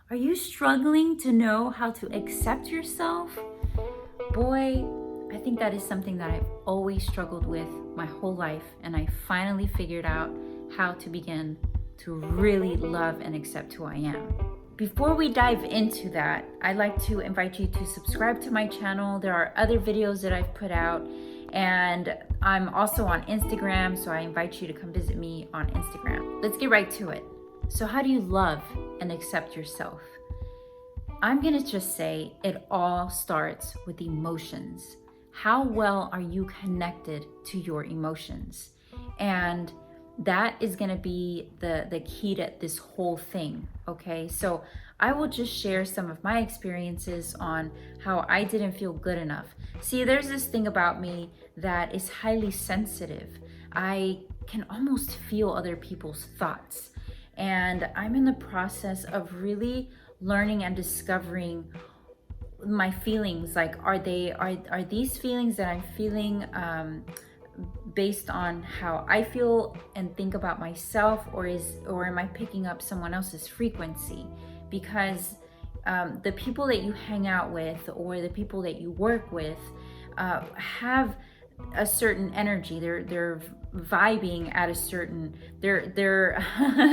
Are you struggling to know how to accept yourself? Boy, I think that is something that I've always struggled with my whole life, and I finally figured out how to begin to really love and accept who I am. Before we dive into that, I'd like to invite you to subscribe to my channel. There are other videos that I've put out, and I'm also on Instagram, so I invite you to come visit me on Instagram. Let's get right to it. So how do you love and accept yourself? I'm gonna just say it all starts with emotions. How well are you connected to your emotions? And that is gonna be the key to this whole thing, okay? So I will just share some of my experiences on how I didn't feel good enough. See, there's this thing about me that is highly sensitive. I can almost feel other people's thoughts. And I'm in the process of really learning and discovering my feelings. Like, are these feelings that I'm feeling based on how I feel and think about myself, or am I picking up someone else's frequency? Because the people that you hang out with or the people that you work with have a certain energy. They're vibing at a certain, they're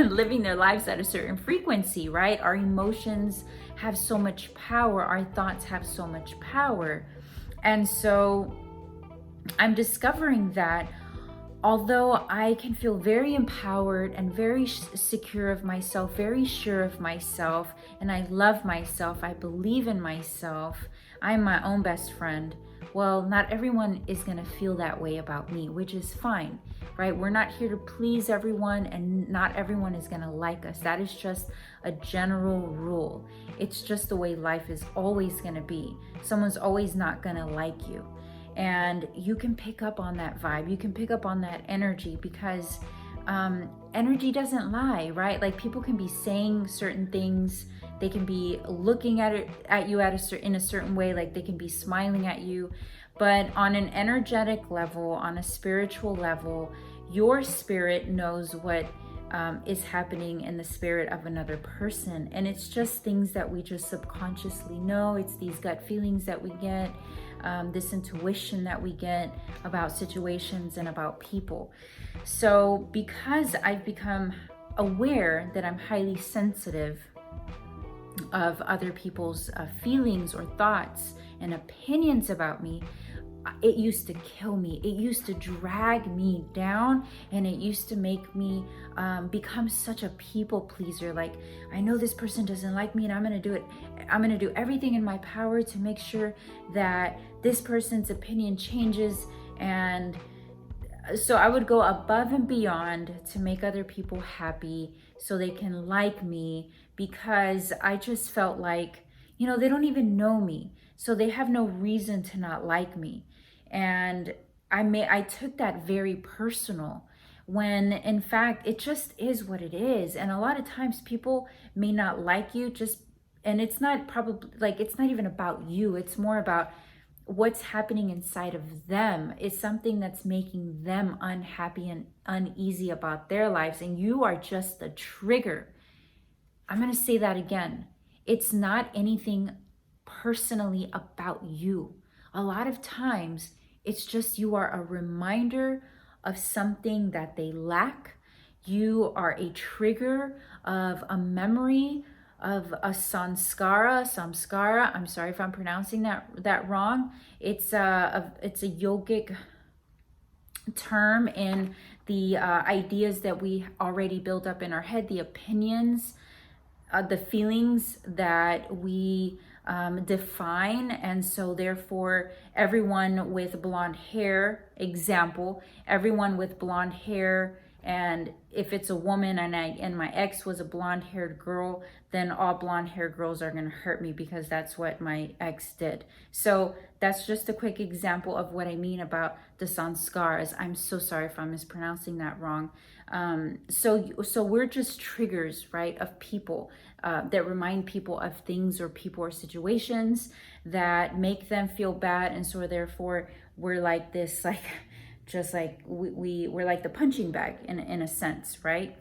living their lives at a certain frequency, right? Our emotions have so much power, our thoughts have so much power. And so I'm discovering that although I can feel very empowered and very secure of myself, very sure of myself, and I love myself, I believe in myself, I'm my own best friend. Well, not everyone is going to feel that way about me, which is fine, right? We're not here to please everyone, and not everyone is going to like us. That is just a general rule. It's just the way life is always going to be. Someone's always not going to like you. And you can pick up on that vibe. You can pick up on that energy, because energy doesn't lie, right? Like, people can be saying certain things. They can be looking at you in a certain way, like they can be smiling at you. But on an energetic level, on a spiritual level, your spirit knows what is happening in the spirit of another person. And it's just things that we just subconsciously know. It's these gut feelings that we get, this intuition that we get about situations and about people. So because I've become aware that I'm highly sensitive of other people's feelings or thoughts and opinions about me, it used to kill me. It used to drag me down, and it used to make me become such a people pleaser. Like, I know this person doesn't like me, and I'm gonna do it. I'm gonna do everything in my power to make sure that this person's opinion changes. And so I would go above and beyond to make other people happy so they can like me, because I just felt like, they don't even know me, so they have no reason to not like me. And I took that very personal, when in fact it just is what it is. And a lot of times people may not like you, and it's not probably, like, it's not even about you. It's more about what's happening inside of them. Is something that's making them unhappy and uneasy about their lives, and you are just the trigger. I'm going to say that again. It's not anything personally about you. A lot of times it's just you are a reminder of something that they lack. You are a trigger of a memory, of a samskara. I'm sorry if I'm pronouncing that wrong. It's a yogic term in the ideas that we already built up in our head, the opinions, the feelings that we define. And so therefore, everyone with blonde hair, example, everyone with blonde hair, and if it's a woman and my ex was a blonde haired girl, then all blonde haired girls are going to hurt me, because that's what my ex did. So that's just a quick example of what I mean about the sanskaras. I'm so sorry if I'm mispronouncing that wrong. So we're just triggers, right, of people that remind people of things or people or situations that make them feel bad. And so therefore we're like this, like, just like we're like the punching bag in a sense, right?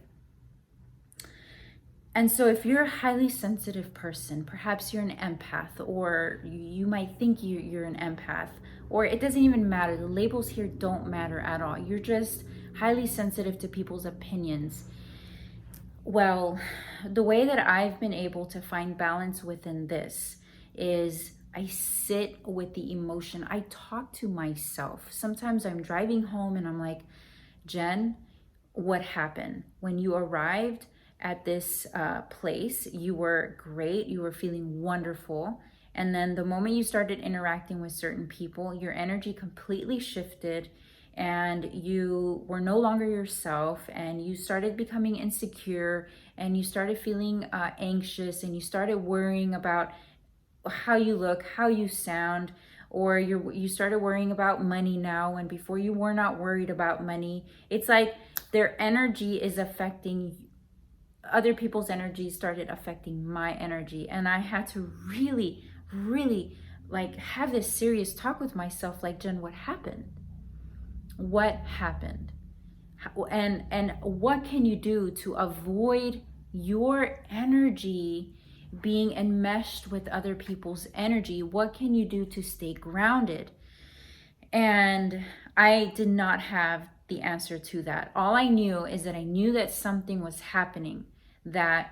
And so if you're a highly sensitive person, perhaps you're an empath, or you might think you're an empath, or it doesn't even matter. The labels here don't matter at all. You're just highly sensitive to people's opinions. Well, the way that I've been able to find balance within this is I sit with the emotion. I talk to myself. Sometimes I'm driving home and I'm like, Jen, what happened? When you arrived at this place, you were great, you were feeling wonderful. And then the moment you started interacting with certain people, your energy completely shifted and you were no longer yourself, and you started becoming insecure, and you started feeling anxious, and you started worrying about how you look, how you sound, or you started worrying about money now, and before you were not worried about money. It's like their energy is affecting other people's energy started affecting my energy, and I had to really like have this serious talk with myself, like, Jen, what happened? What happened? And what can you do to avoid your energy being enmeshed with other people's energy? What can you do to stay grounded? And I did not have the answer to that. All I knew is that I knew that something was happening that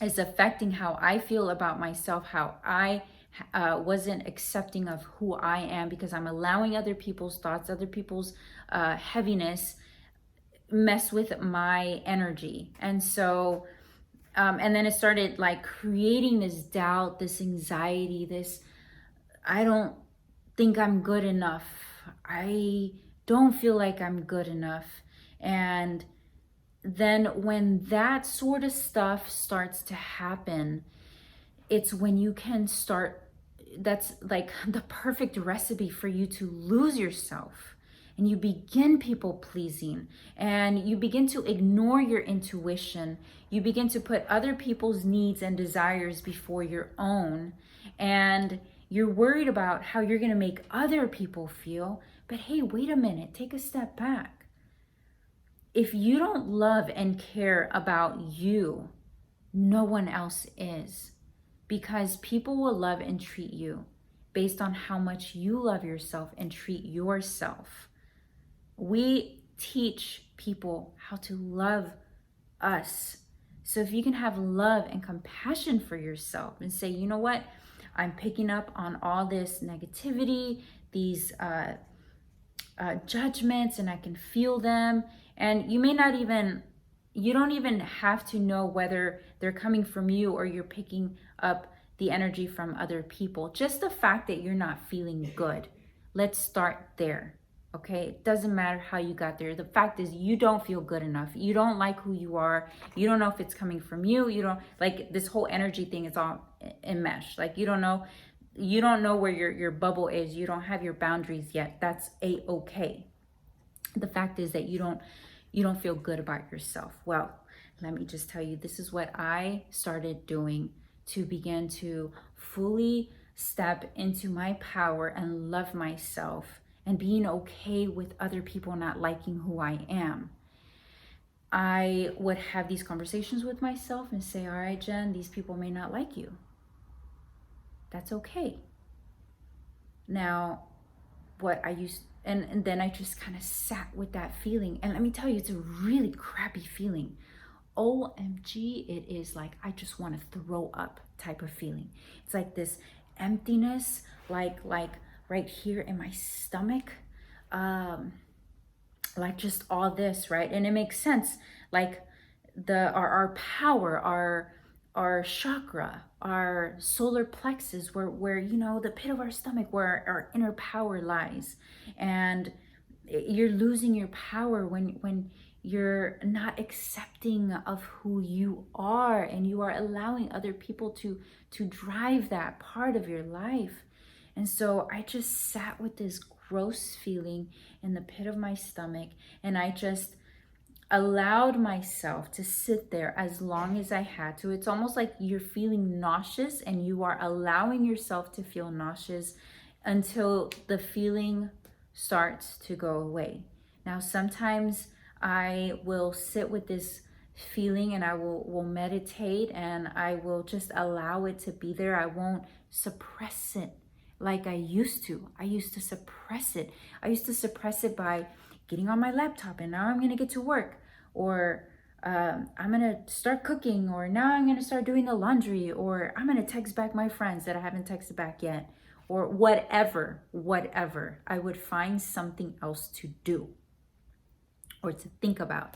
is affecting how I feel about myself, how I wasn't accepting of who I am, because I'm allowing other people's thoughts, other people's heaviness mess with my energy. And so and then it started like creating this doubt, this anxiety, this, I don't think I'm good enough, I don't feel like I'm good enough. And then when that sort of stuff starts to happen, it's when you can start, that's like the perfect recipe for you to lose yourself, and you begin people pleasing, and you begin to ignore your intuition. You begin to put other people's needs and desires before your own, and you're worried about how you're going to make other people feel. But hey, wait a minute, take a step back. If you don't love and care about you, no one else is, because people will love and treat you based on how much you love yourself and treat yourself. We teach people how to love us. So if you can have love and compassion for yourself and say, you know what, I'm picking up on all this negativity, these judgments, and I can feel them. And you may not even, you don't even have to know whether they're coming from you or you're picking up the energy from other people. Just the fact that you're not feeling good. Let's start there. Okay, it doesn't matter how you got there. The fact is, you don't feel good enough. You don't like who you are. You don't know if it's coming from you. You don't, like, this whole energy thing is all enmeshed. Like, you don't know where your bubble is. You don't have your boundaries yet. That's a-okay. The fact is that you don't feel good about yourself. Well, let me just tell you, this is what I started doing to begin to fully step into my power and love myself, and being okay with other people not liking who I am. I would have these conversations with myself and say, all right, Jen, these people may not like you. That's okay. Now, what I used, and then I just kind of sat with that feeling. And let me tell you, it's a really crappy feeling. OMG, it is like, I just want to throw up type of feeling. It's like this emptiness, like right here in my stomach, like just all this, right? And it makes sense, like our power, our chakra, our solar plexus, where you know, the pit of our stomach, where our inner power lies. And you're losing your power when you're not accepting of who you are, and you are allowing other people to drive that part of your life. And so I just sat with this gross feeling in the pit of my stomach, and I just allowed myself to sit there as long as I had to. It's almost like you're feeling nauseous, and you are allowing yourself to feel nauseous until the feeling starts to go away. Now, sometimes I will sit with this feeling, and I will meditate, and I will just allow it to be there. I won't suppress it like I used to. I used to suppress it. I used to suppress it by getting on my laptop, and now I'm going to get to work, or I'm going to start cooking, or now I'm going to start doing the laundry, or I'm going to text back my friends that I haven't texted back yet, or whatever. I would find something else to do or to think about.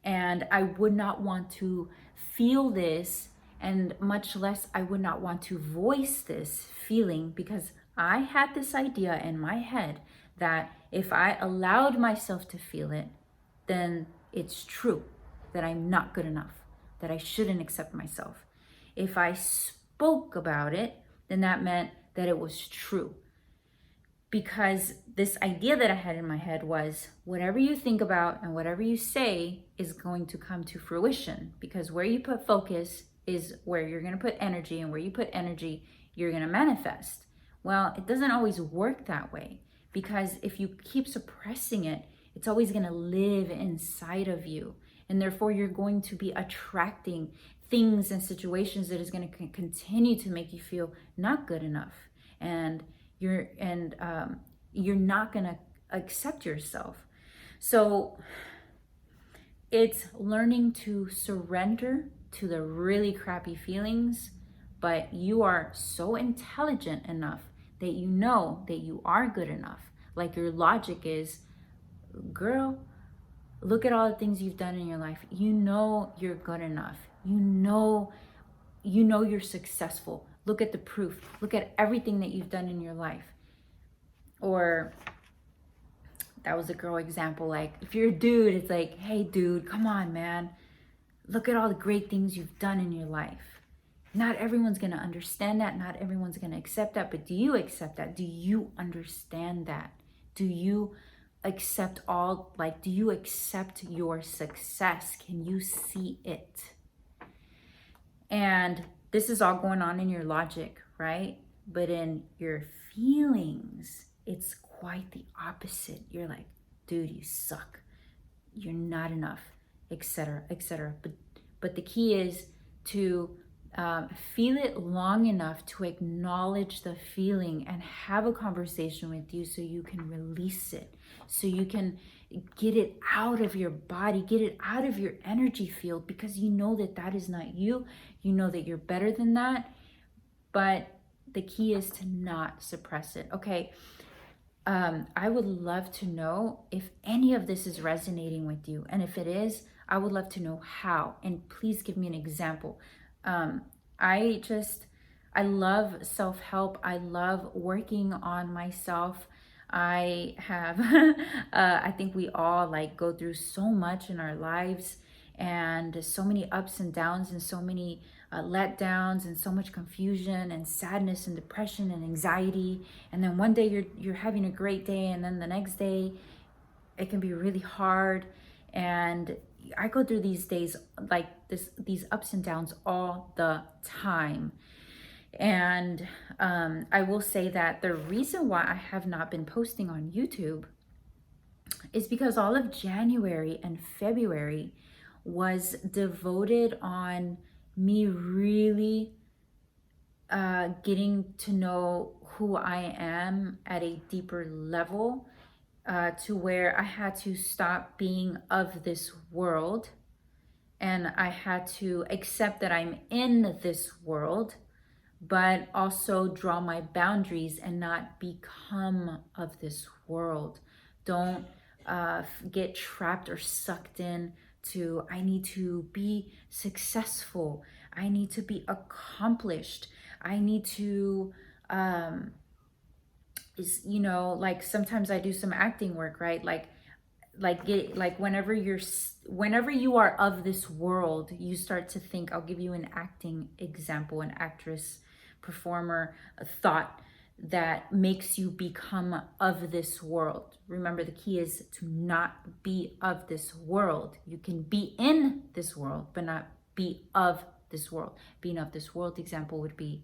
And I would not want to feel this, and much less I would not want to voice this feeling, because I had this idea in my head that if I allowed myself to feel it, then it's true that I'm not good enough, that I shouldn't accept myself. If I spoke about it, then that meant that it was true. Because this idea that I had in my head was, whatever you think about and whatever you say is going to come to fruition, because where you put focus is where you're going to put energy, and where you put energy, you're going to manifest. Well, it doesn't always work that way, because if you keep suppressing it, it's always going to live inside of you, and therefore you're going to be attracting things and situations that is going to continue to make you feel not good enough, and you're not going to accept yourself. So it's learning to surrender to the really crappy feelings, but you are so intelligent enough that you know that you are good enough. Like, your logic is, girl, look at all the things you've done in your life. You know you're good enough. You know you're successful. Look at the proof. Look at everything that you've done in your life. Or that was a girl example. Like, if you're a dude, it's like, hey dude, come on, man. Look at all the great things you've done in your life. Not everyone's going to understand that. Not everyone's going to accept that. But do you accept that? Do you understand that? Do you accept do you accept your success? Can you see it? And this is all going on in your logic, right? But in your feelings, it's quite the opposite. You're like, dude, you suck. You're not enough, etc., etc. But the key is to feel it long enough to acknowledge the feeling and have a conversation with you, so you can release it, so you can get it out of your body, get it out of your energy field, because you know that that is not you. You know that you're better than that. But the key is to not suppress it. Okay. I would love to know if any of this is resonating with you. And if it is, I would love to know how. And please give me an example. I love self-help. I love working on myself. I have, I think we all go through so much in our lives, and so many ups and downs, and so many letdowns, and so much confusion and sadness and depression and anxiety. And then one day you're having a great day, and then the next day it can be really hard. And I go through these days these ups and downs all the time. And I will say that the reason why I have not been posting on YouTube is because all of January and February was devoted on me really getting to know who I am at a deeper level, to where I had to stop being of this world, and I had to accept that I'm in this world, but also draw my boundaries and not become of this world. Don't get trapped or sucked in to, I need to be successful, I need to be accomplished, I need to sometimes I do some acting work, right? Whenever you are of this world, you start to think, I'll give you an acting example, an actress, performer, a thought that makes you become of this world. Remember, the key is to not be of this world. You can be in this world, but not be of this world. Being of this world example would be,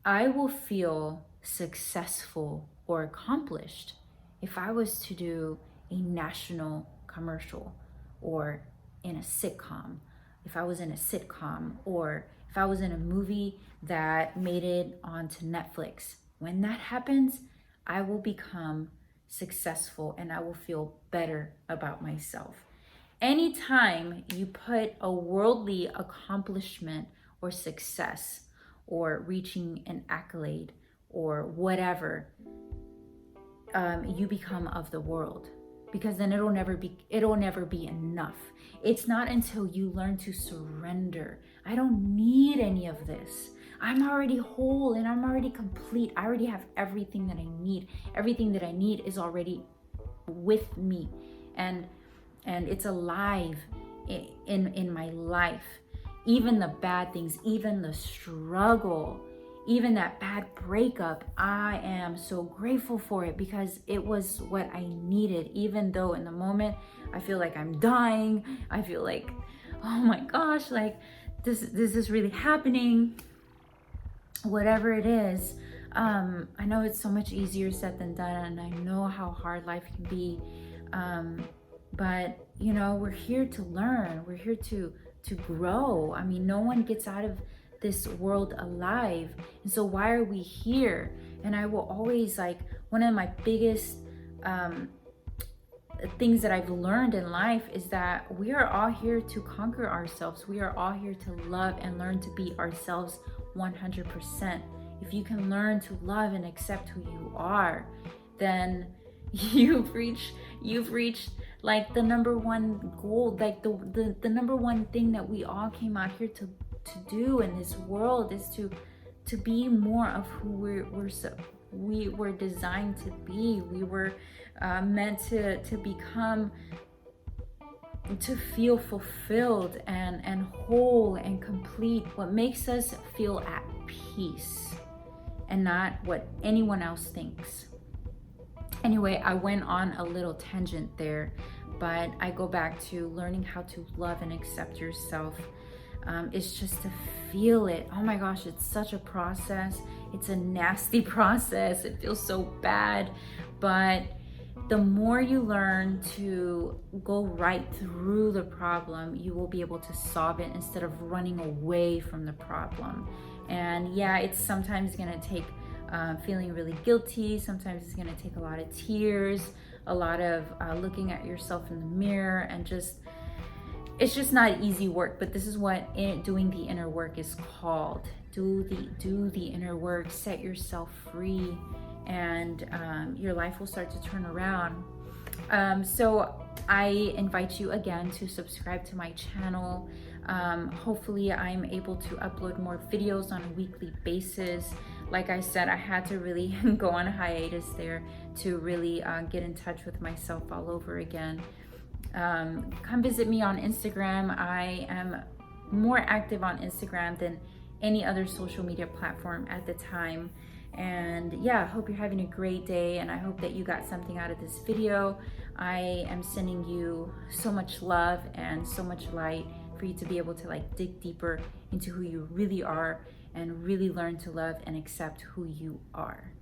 I will feel successful or accomplished if I was to do a national commercial, or in a sitcom, if I was in a sitcom, or if I was in a movie that made it onto Netflix. When that happens, I will become successful and I will feel better about myself. Anytime you put a worldly accomplishment or success or reaching an accolade or whatever, you become of the world, because then it'll never be enough. It's not until you learn to surrender. I don't need any of this. I'm already whole and I'm already complete. I already have everything that I need. Everything that I need is already with me, and it's alive in my life. Even the bad things, even the struggle, even that bad breakup, I am so grateful for it, because it was what I needed. Even though in the moment I feel like I'm dying, I feel like, oh my gosh, like this is really happening. Whatever it is, I know it's so much easier said than done, and I know how hard life can be. But you know, we're here to learn. We're here to grow. I mean, no one gets out of this world alive, and so why are we here? And I will always, like, one of my biggest things that I've learned in life is that we are all here to conquer ourselves. We are all here to love and learn to be ourselves 100%. If you can learn to love and accept who you are, then you've reached like the number one goal, like the number one thing that we all came out here to do in this world, is to be more of who we were designed to be. We were meant to become, to feel fulfilled and whole and complete. What makes us feel at peace, and not what anyone else thinks. Anyway, I went on a little tangent there, but I go back to learning how to love and accept yourself. It's just to feel it. Oh my gosh, it's such a process. It's a nasty process. It feels so bad, but the more you learn to go right through the problem, you will be able to solve it instead of running away from the problem. And yeah, it's sometimes gonna take feeling really guilty. Sometimes it's gonna take a lot of tears, a lot of looking at yourself in the mirror, and it's just not easy work. But this is what doing the inner work is called. Do the inner work, set yourself free, and your life will start to turn around. So I invite you again to subscribe to my channel. Hopefully I'm able to upload more videos on a weekly basis. Like I said, I had to really go on a hiatus there to really get in touch with myself all over again. Come visit me on Instagram. I am more active on Instagram than any other social media platform at the time. And yeah, I hope you're having a great day, and I hope that you got something out of this video. I am sending you so much love and so much light for you to be able to like dig deeper into who you really are and really learn to love and accept who you are.